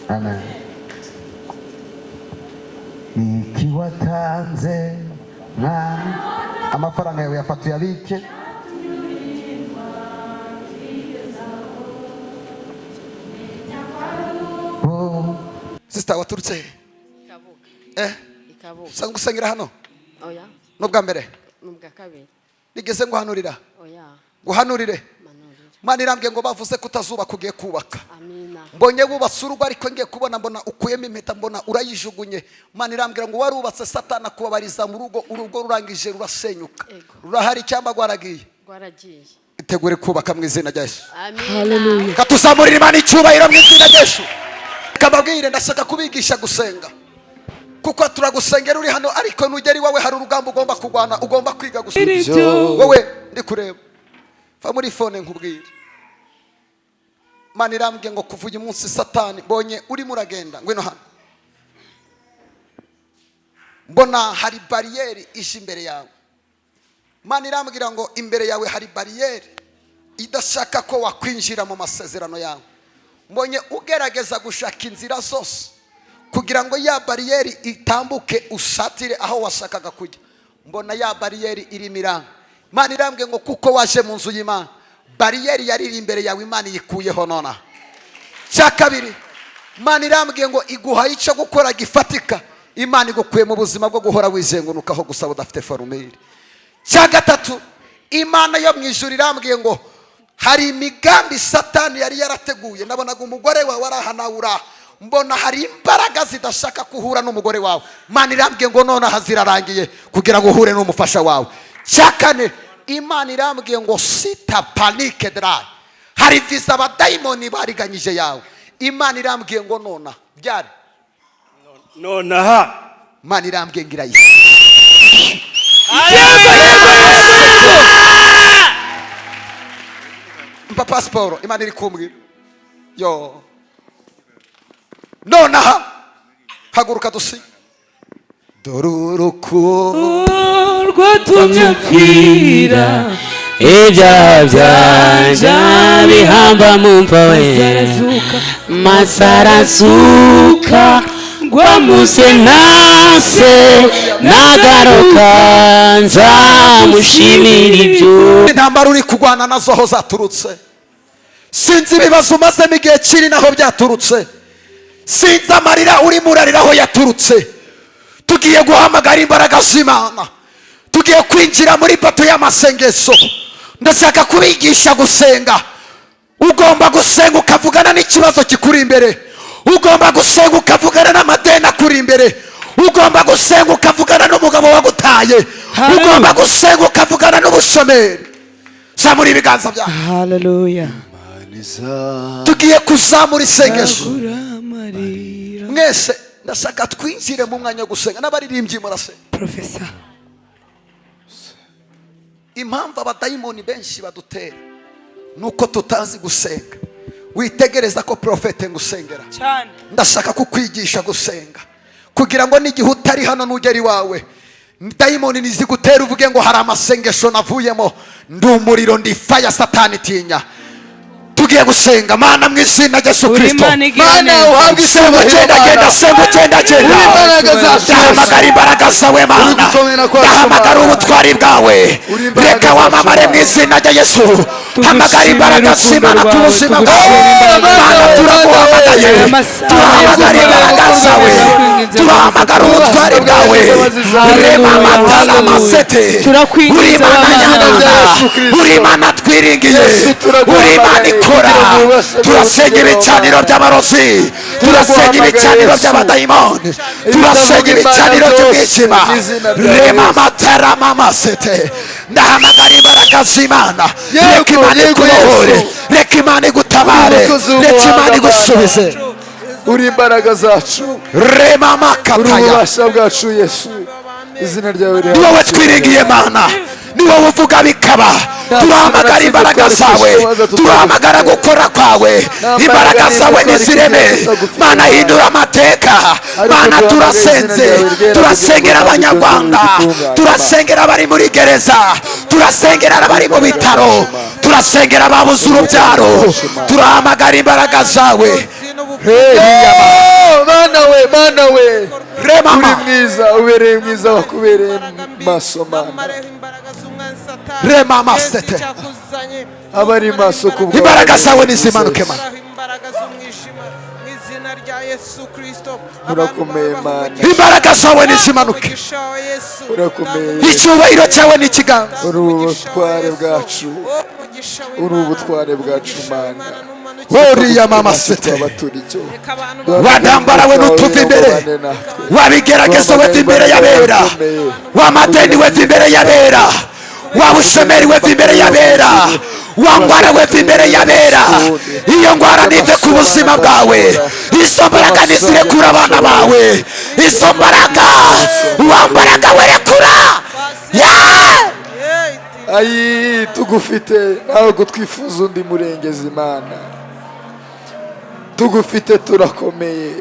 Amen. Nikiwatanze mwami amafaranga yawe yafatuye abike. Sister waturutse Ikabuga. Ikabuga. Sanga gusengera hano? Oya. Nubwa mbere? Nubwa kabiri. Nigeze nguhanurira? Oya. Guhanurire? Manurira. Mana irambye ngo bavuze kutazuba kugiye kubaka. Amina. Mbonye bubatse urugo ariko ngiye kubona mbona ukuyemo impeta mbona urayijugunye. Mana irambwira ngo warubatse Satana kubabariza mu rugo, urugo rurangije rurasenyuka. Rurahari cyamba gwaragiye? Gwaragiye. Itegure kubaka mu izina rya Yesu. Amina. Hallelujah. Katuzamurira Imana icyubahiro mu izina rya Yesu. Kababwire ndashaka kubigisha gusenga. Kuko turagusengera uri hano ariko nugeri wawe hari urugamba ugomba kugwana, ugomba kwiga gusenga. Wowe ndi kureba. Va muri phone nkubwire. Mana irambye ngo kuvuye umunsi Satani bonye uri muragenda ngwino hano. Mbona hari barriere ishi imbere yawe. Mana irambwira ngo imbere yawe hari barriere idashaka ko wakwinjira mu masezerano yawe. Mbonye ugerageza gushaka inzira zose kugira ngo ya barriere itambuke usatire aho washakaga kujya. Mbona ya barriere iri miranga. Mana irambwe ngo kuko waje mu nzu y'Imana barriere yari imbere yawe Imana yikuyeho nona. Cyakabiri Mana irambwe ngo iguha icyo gukora gifatika. Imana igukuye mu buzima bwo guhora wizengunukaho gusa udafite formule. Cyagatatu Imana yo mwijuru irambwe ngo hari imigambi Satani yari yarateguye. Nabonaga umugore wawe arahanawura. Mbona hari imbaraga zidashaka kuhura n'umugore wawe. Mana irambwiye ngo none hazirarangiye kugira ngo uhure n'umufasha wawe. Cyakane Imana irambwiye ngo sita panique dry. Hari visa abadayimoni bariganyije yawe. Imana irambwiye ngo nona byari nonaha. Mana irambwiye ngira yi. Mpa passport Imana iri kumbwira. Yo. Nonaha haguruka dusi. Doruruko rwatumye mpfira ibyaha byanje bihamba mu mva we masarazuka rwamuse nase nagaruka nzamushimira ibyo. Intambara uri kugwana nazo aho zaturutse sinzi ibibazo umazemo igihe kiri naho byaturutse. Sinzi amarira uri murarira aho yaturutse. Tugiye guhamagara imbaraga z'Imana. Tugiye kwinjira muri bato y'amasengesho. Ndashaka kubigisha gusenga. Ugomba gusenga ukavugana n'ikibazo kikuri imbere. Ugomba gusenga ukavugana n'amadeni akuri imbere. Ugomba gusenga ukavugana n'umugabo wagutaye. Ugomba gusenga ukavugana n'ubushomeri. Zamura ibiganza byawe. Hallelujah. Tugiye kuzamura isengesho. Mwese ndashaka twinjire mu mwanya wo gusenga n'abaririmbyi murasenga. Professor. Impamvu abadayimoni benshi badutera nuko tutazi gusenga. Witegereza ko profete ngusengera. Ndashaka kukwigisha gusenga kugira ngo n'igihe utari hano nugeri wawe dayimoni nizigutera uvuge ngo hari amasengesho navuyemo ndi umuriro ndi fire Satani tinya. Tugiye gusenga Mana mu izina rya Yesu Kristo. Mana uhabwe isengo genda sengo genda. Dahamagara imbaraga zawe Mana. Dahamagara ubutwari bwawe. Reka wamamare mu izina rya Yesu. Hamagara imbaraga z'Imana ku buzima bwawe. Mana turaguhamagaye. Turahamagara imbaraga zawe. Turahamagara ubutwari bwawe. Rema matala masete. Uri Mana nyana. Uri Mana twiringiye. Uri Mana turasenya ibicaniro by'abarozi. Turasenya ibicaniro by'abadayimoni. Turasenya ibicaniro by'umwijima. Rema matara mama sete. Ndahamagara imbaraga z'Imana. Reka Imana ikubohore. Reka Imana igutabare. Reka Imana igusubize. Uri imbaraga zacu. Rema makataya. Ububasha bwacu Yesu. Izina ryawe ni wowe twiringiye Mana. Ni wowe uvuga bikaba. Turahamagara imbaraga zawe. Turahamagara gukora kwawe. Imbaraga zawe nizireme. Mana hindura amateka. Mana turasenze. Turasengera abanyarwanda. Turasengera abari muri gereza. Turasengera abari mu bitaro. Turasengera ababuze urubyaro. Turahamagara imbaraga zawe. mana we Remama. uri mwiza ubereye mwiza wakubereye maso mana Remama sete. abari maso kubwo Imbaraga zawe nizimanuke mana. urakomeye mana Imbaraga zawe nizimanuke. urakomeye Icyubahiro cyawe ni ikiganza. uri ubutware bwacu uri ubutware bwacu mana Uriya mama sete. Wantambara we nutuva imbere. Wabigerageza we imbere y'abera. Wamadeni we imbere y'abera. Wabushomeri we imbere y'abera. Wangwara we imbere y'abera. Iyo ngwara nive ku buzima bwawe. Izo mbaraga nizirekura abana bawe. Izo mbaraga wambaraga werekura. ayi tugufite nawe gutwifuza undi murengezi imana tugufite turakomeye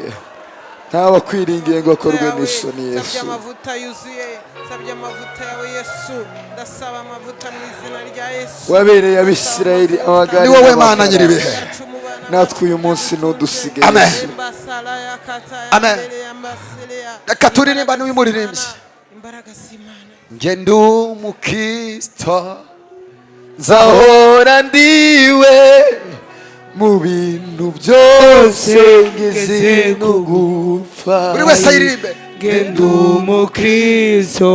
ntawe akwiringiye ngo akorwe n'isoni Yesu amavuta yuzuye sabye amavuta yawe Yesu ndasaba amavuta mu izina rya Yesu wabereye abisirayeli amagare Ni wowe Mana nyiribihe. natwe uyu munsi ntudusige Amen. Yesu Amen. Reka turirimba n'uwimuririmbyi. imbaraga z'Imana Nge ndi umukristo. nzahora ndiwe mu bintu byose ngeze no gupfa Buri wese ayiririmbe. Ndi umukristo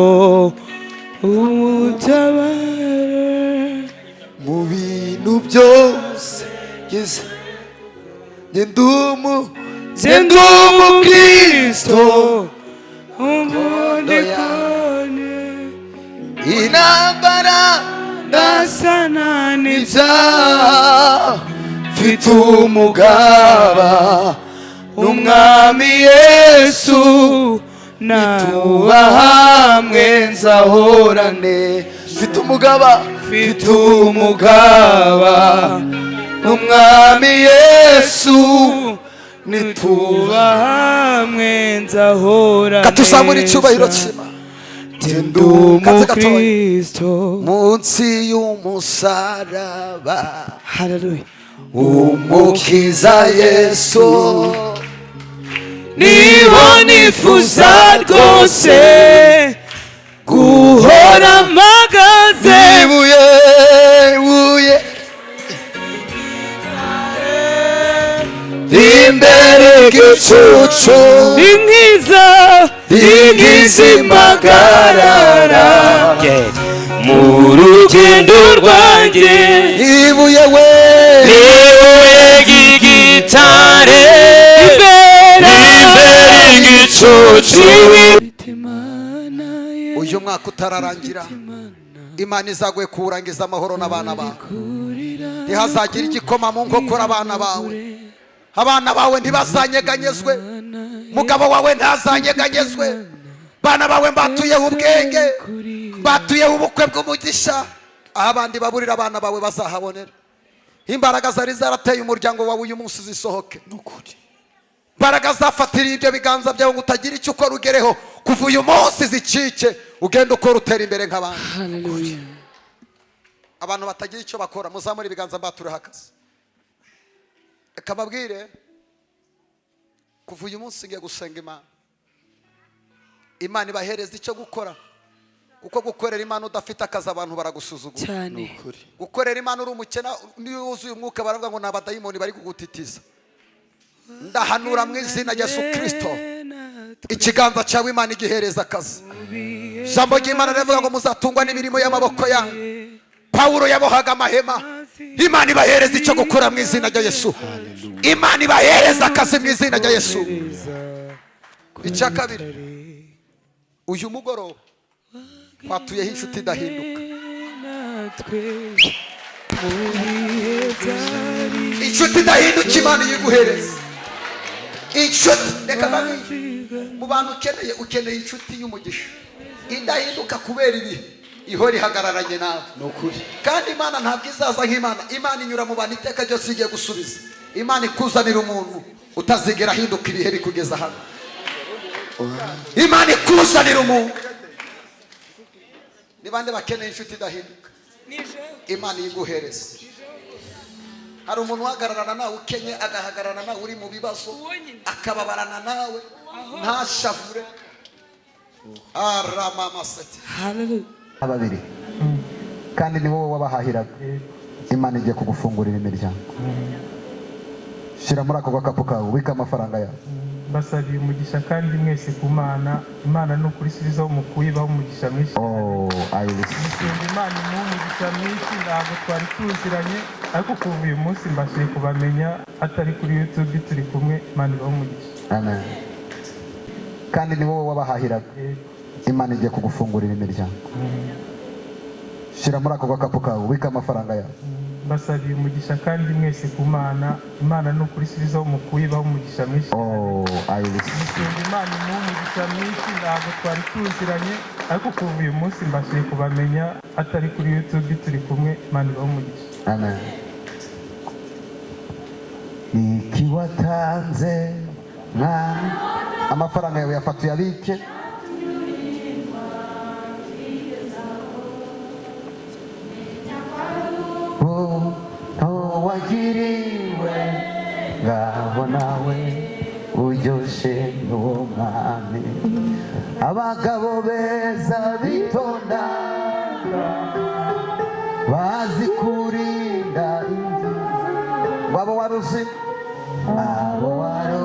utabara mu bintu byose ngeze ndi umukristo umundekane intambara ndasana n'ibyaha mfite umugaba n'umwami Yesu tuba hamwe nzahorane mfite umugaba n'umwami Yesu nituba hamwe nzahora Katuzamura icyubahiro cy'Imana. ndi umukristo Munsi y'umusaraba haleluya umukiza Yesu. niho nifuza rwose guhora mpagaze ibuye imbere y'igicucu inkiza impagarara mu rugendo rwanjye Ibuye we. ibuye ry'igitare imbere y'igicucu Uyu mwaka utararangira Imana izaguye kuwurangiza amahoro n'abana bawe. Ntihazagira igikoma mu nkokora abana bawe. Abana bawe ntibazanyeganyezwe. Mugabo wawe ntazanyeganyezwe. Bana bawe mbatuyeho ubwenge. Mbatuyeho ubukwe bw'umugisha. Aho abandi baburira abana bawe bazahabonera. Imbaraga zari zarateye umuryango wawe uyu munsi zisohoke. Imbaraga zafatiriye ibyo biganza byawe ngo utagira icyo ukora ugereho. Kuva uyu munsi zicike ugenda ukora utera imbere nk'abandi. Hallelujah. Abantu batagira icyo bakora muzamure ibiganza mbatureho akazi. Reka mbabwire kuva uyu munsi ngiye gusenga Imana. Imana ibahereza icyo gukora. Kuko gukorera Imana udafite akazi abantu baragusuzugura. Cyane. Gukorera Imana uri umukena niyo wuzuye umwuka baravuga ngo nabadayimoni bari kugutitiza. Ndahanura mu izina rya Yesu Kristo. Ikiganza cyawe Imana igihereza akazi. Jambo ry'Imana rivuga ngo muzatungwa n'imirimo y'amaboko yanyu. Paulo yabohaga amahema. Imana ibahereza icyo gukora mu izina rya Yesu. Imana ibahereza akazi mu izina rya Yesu. Icya kabiri, uyu mugoroba twatuyeho inshuti idahinduka. Inshuti idahinduka Imana iyiguhereza. Inshuti reka mu bantu ukeneye inshuti y'umugisha idahinduka kubera ibi ihora ihagararanye nawe. Kandi Imana ntabwo izaza nk'Imana. Imana inyura mu bantu iteka ryose igiye gusubiza. Imana ikuzanira umuntu utazigera ahinduka ibihe bikugeza hano. Imana ikuzanira umuntu. Ni bande bakeneye inshuti idahinduka? Imana iyiguhereza. Hari umuntu uhagararana nawe ukenye, agahagararana nawe uri mu bibazo, akababarana nawe, ntashavure aramamasati ababiri kandi ni wowe wabahahiraga Imana igiye kugufungurira imiryango shira muri ako gakapu kawe ubika amafaranga yawe basabiye umugisha kandi mwese ku Mana Imana no kuri sirizaho mukuye baho umugisha mwinshi Imana mu umugisha mwinshi ntabwo twari tuziranye ariko kuva uyu munsi mbashiye kubamenya atari kuri YouTube turi kumwe Imana ibaho umugisha amen kandi ni wowe wabahahiraga Imana igiye kugufungurira imiryango shira muri ako gakapu kawe ubika amafaranga yawe basabiye umugisha kandi mwese ku Mana Imana no kuri sirizaho mukuye baho umugisha mwinshi Imana mu umugisha mwinshi ntabwo twari tuziranye ariko kuva uyu munsi mbashiye kubamenya atari kuri YouTube turi kumwe Imana ibaho umugisha amen iki watanze amafaranga yawe yafatuye abike wagiriwe ngaho nawe uryoshe n'uwo mwami abagabo beza bitonda bazi kurinda inzu wabo waruzi abo waro